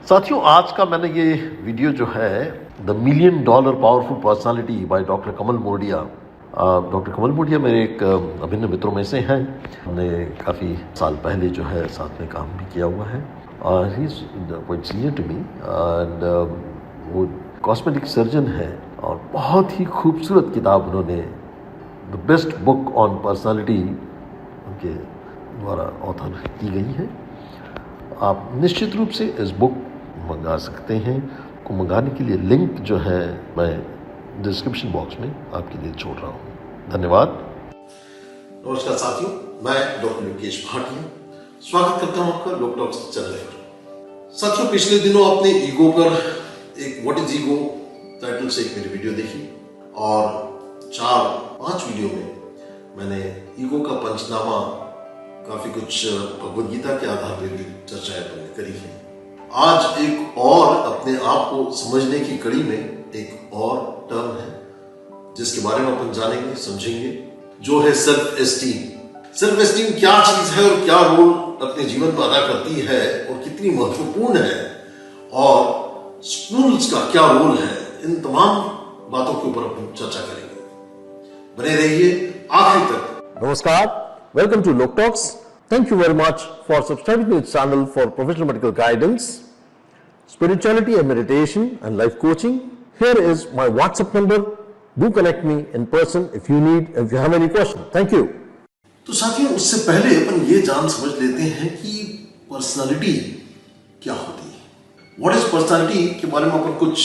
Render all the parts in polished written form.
साथियों, आज का मैंने ये वीडियो जो है the $1 million powerful personality by doctor Kamal Modia. Doctor Kamal Modia मेरे एक अभिन्न मित्रों में से हैं। हमने काफ़ी साल पहले जो है साथ में काम भी किया हुआ है और he is quite senior to me and वो कॉस्मेटिक सर्जन है और बहुत ही खूबसूरत किताब उन्होंने the best book on personality उनके द्वारा ऑथर की गई है। आप निश्चित रूप से इस बुक मंगा सकते हैं। को मंगाने के लिए लिंक जो है मैं डिस्क्रिप्शन बॉक्स में आपके लिए छोड़ रहा हूँ। धन्यवाद। नमस्कार साथियों, मैं डॉक्टर लोकेश भाटिया स्वागत करता हूँ आपका लोक टॉक्स चैनल पर। साथियों, पिछले दिनों आपने ईगो पर एक व्हाट इज ईगो टाइटल से एक मेरी वीडियो देखी और 4-5 वीडियो में मैंने ईगो का पंचनामा काफी कुछ भगवद गीता के आधार पर भी चर्चाएं हमने करी है। आज एक और अपने आप को समझने की कड़ी में एक और टर्म है जिसके बारे में अपन जानेंगे समझेंगे, जो है सेल्फ एस्टीम। सेल्फ एस्टीम क्या चीज है और क्या रोल अपने जीवन में अदा करती है और कितनी महत्वपूर्ण है और स्कूल्स का क्या रोल है, इन तमाम बातों के ऊपर अपन चर्चा करेंगे। बने रहिए आखिर तक। नमस्कार, welcome to Loke Talks. Thank you very much for subscribing to this channel for professional medical guidance, spirituality and meditation and life coaching. Here is my WhatsApp number. Do connect me in person if you have any question. Thank you. तो साथियों, उससे पहले अपन ये जान समझ लेते हैं कि पर्सनालिटी क्या होती है। What is personality के बारे में अपन कुछ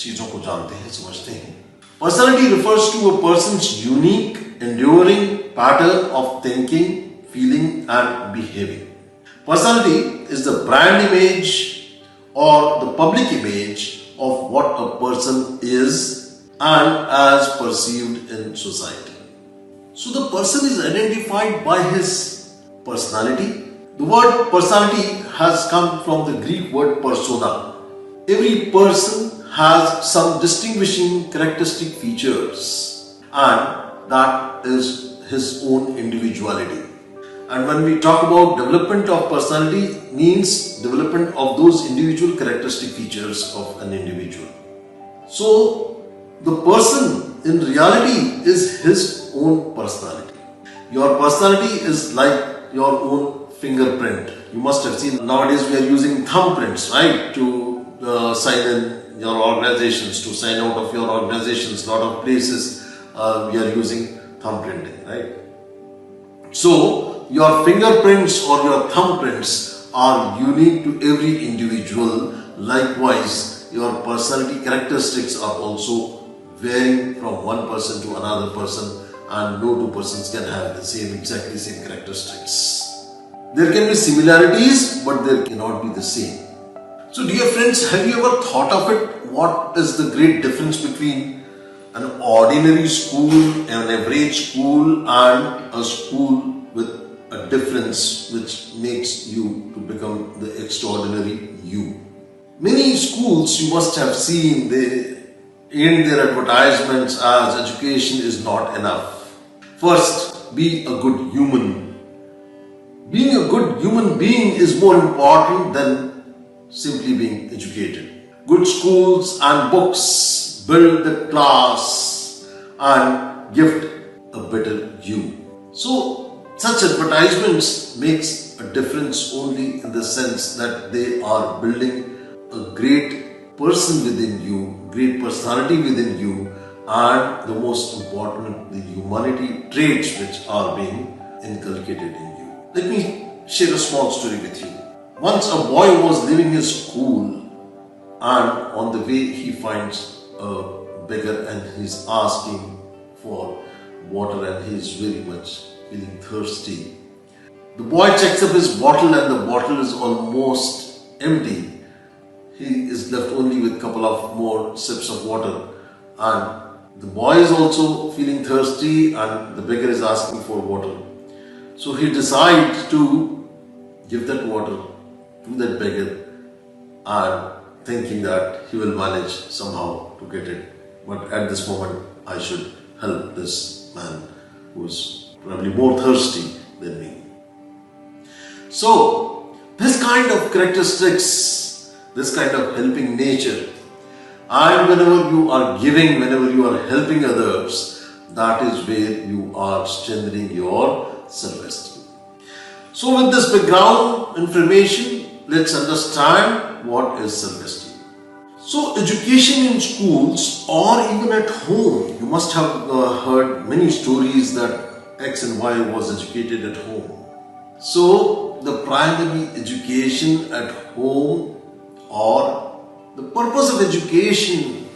चीजों को जानते हैं, समझते हैं। Personality refers to a person's unique, enduring pattern of thinking, feeling and behaving. Personality is the brand image or the public image of what a person is and as perceived in society. So the person is identified by his personality. The word personality has come from the Greek word persona. Every person has some distinguishing characteristic features and that is his own individuality. And when we talk about development of personality, means development of those individual characteristic features of an individual. So the person in reality is his own personality. Your personality is like your own fingerprint. You must have seen nowadays we are using thumbprints, right, to sign in your organizations, to sign out of your organizations. Lot of places we are using thumbprinting, right? So your fingerprints or your thumbprints are unique to every individual. Likewise, your personality characteristics are also varying from one person to another person, and no two persons can have the exactly same characteristics. There can be similarities, but there cannot be the same. So dear friends, have you ever thought of it? What is the great difference between an ordinary school, an average school, and a school with a difference which makes you to become the extraordinary you? Many schools you must have seen, they end their advertisements as education is not enough. First, be a good human. Being a good human being is more important than simply being educated. Good schools and books build the class and gift a better you. So such advertisements makes a difference only in the sense that they are building a great person within you, great personality within you, and the most important, the humanity traits which are being inculcated in you. Let me share a small story with you. Once a boy was leaving his school and on the way he finds a beggar and he's asking for water and he's very much feeling thirsty. The boy checks up his bottle and the bottle is almost empty. He is left only with a couple of more sips of water and the boy is also feeling thirsty and the beggar is asking for water. So he decides to give that water to that beggar and thinking that he will manage somehow to get it. But at this moment I should help this man who is probably more thirsty than me. So this kind of characteristics this kind of helping nature. And whenever you are giving, whenever you are helping others, that is where you are strengthening your self-esteem. So with this background information, let's understand what is self-esteem. So education in schools or even at home, you must have heard many stories that X and Y was educated at home. So the primary education at home or the purpose of education,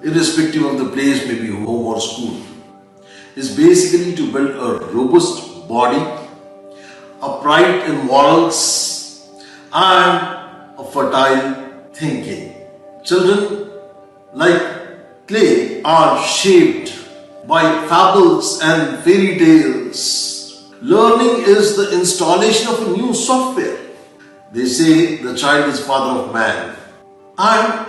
irrespective of the place, maybe home or school, is basically to build a robust body, upright in morals, and a fertile thinking. Children, like clay, are shaped by fables and fairy tales. Learning is the installation of a new software. They say the child is father of man, and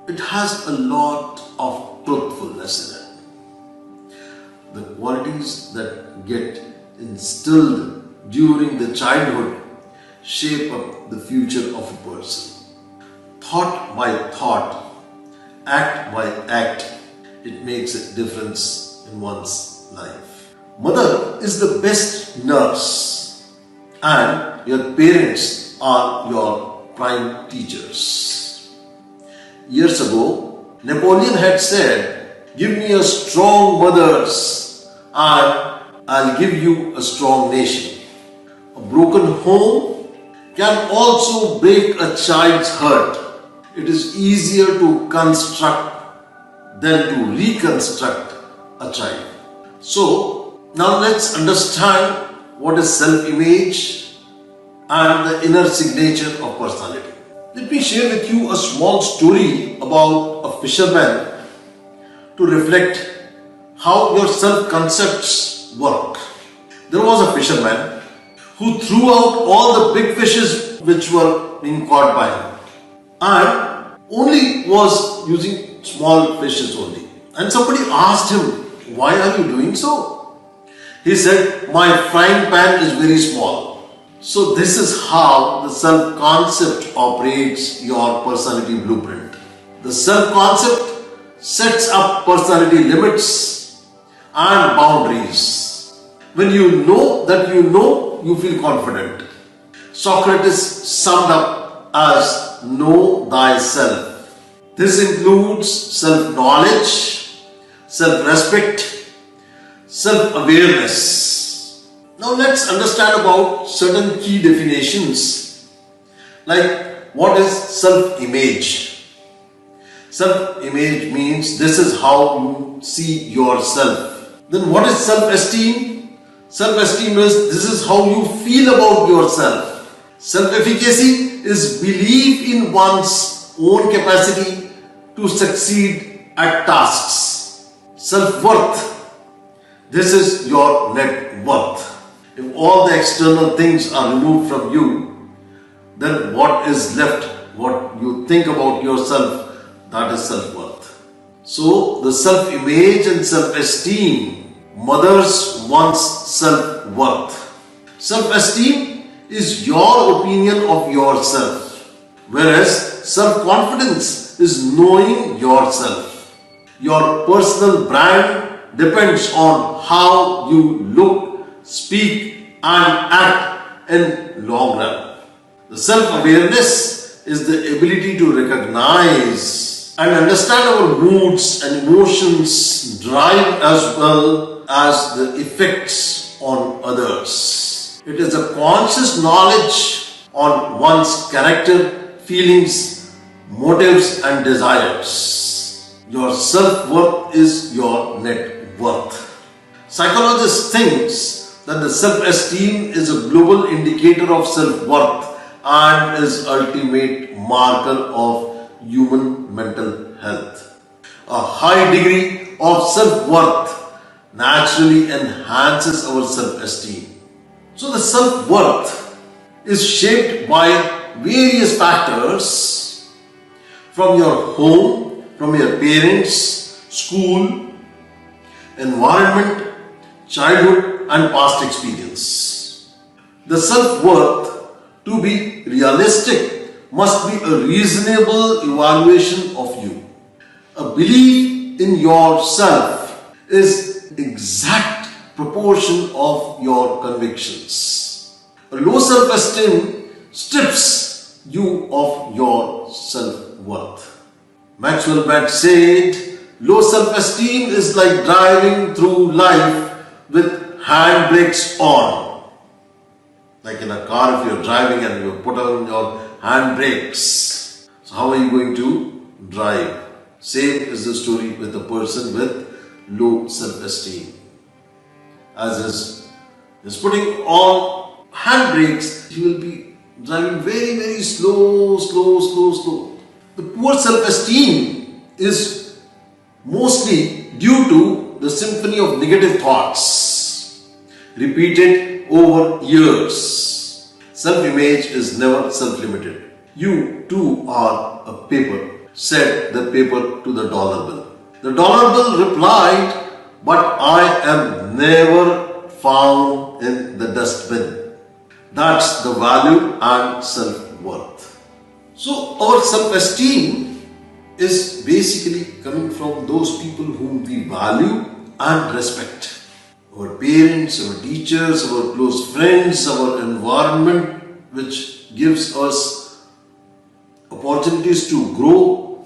it has a lot of truthfulness in it. The qualities that get instilled during the childhood shape up the future of a person. Thought by thought, act by act, it makes a difference in one's life. Mother is the best nurse, and your parents are your prime teachers. Years ago, Napoleon had said, "Give me a strong mothers, and I'll give you a strong nation." A broken home can also break a child's heart. It is easier to construct than to reconstruct a child. So, now let's understand what is self-image and the inner signature of personality. Let me share with you a small story about a fisherman to reflect how your self-concepts work. There was a fisherman who threw out all the big fishes which were being caught by him, and only was using small fishes only. And somebody asked him, "Why are you doing so?" He said, "My frying pan is very small." So this is how the self-concept operates your personality blueprint. The self-concept sets up personality limits and boundaries. When you know that you feel confident. Socrates summed up as know thyself. This includes self-knowledge, self-respect, self-awareness. Now let's understand about certain key definitions, like what is self-image. Self-image means this is how you see yourself. Then what is self-esteem? Self-esteem is this is how you feel about yourself. Self-efficacy is belief in one's own capacity to succeed at tasks. Self-worth, this is your net worth. If all the external things are removed from you, then what is left, what you think about yourself, that is self-worth. So the self-image and self-esteem mothers one's self-worth. Self-esteem is your opinion of yourself, whereas self-confidence is knowing yourself. Your personal brand depends on how you look, speak and act in long run. The self-awareness is the ability to recognize and understand our moods and emotions, drive as well as the effects on others. It is a conscious knowledge on one's character, feelings, motives and desires. Your self-worth is your net worth. Psychologists think that the self-esteem is a global indicator of self-worth and is ultimate marker of human mental health. A high degree of self-worth naturally enhances our self-esteem. So the self-worth is shaped by various factors from your home, from your parents, school, environment, childhood and past experience. The self-worth to be realistic must be a reasonable evaluation of you. A belief in yourself is exact proportion of your convictions. A low self-esteem strips you of your self-worth. Maxwell Maltz said, low self-esteem is like driving through life with handbrakes on. Like in a car, if you're driving and you put on your handbrakes, so how are you going to drive? Same is the story with a person with low self-esteem. As is putting on handbrakes, he will be driving very, very slow. The poor self-esteem is mostly due to the symphony of negative thoughts repeated over years. Self-image is never self-limited. You too are a paper, said the paper to the dollar bill. The dollar bill replied, but I am never found in the dustbin. That's the value and self-worth. So our self-esteem is basically coming from those people whom we value and respect. Our parents, our teachers, our close friends, our environment, which gives us opportunities to grow.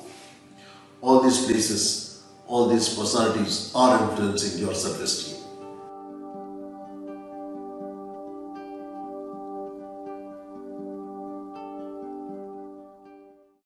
All these places, all these personalities are influencing your self-esteem.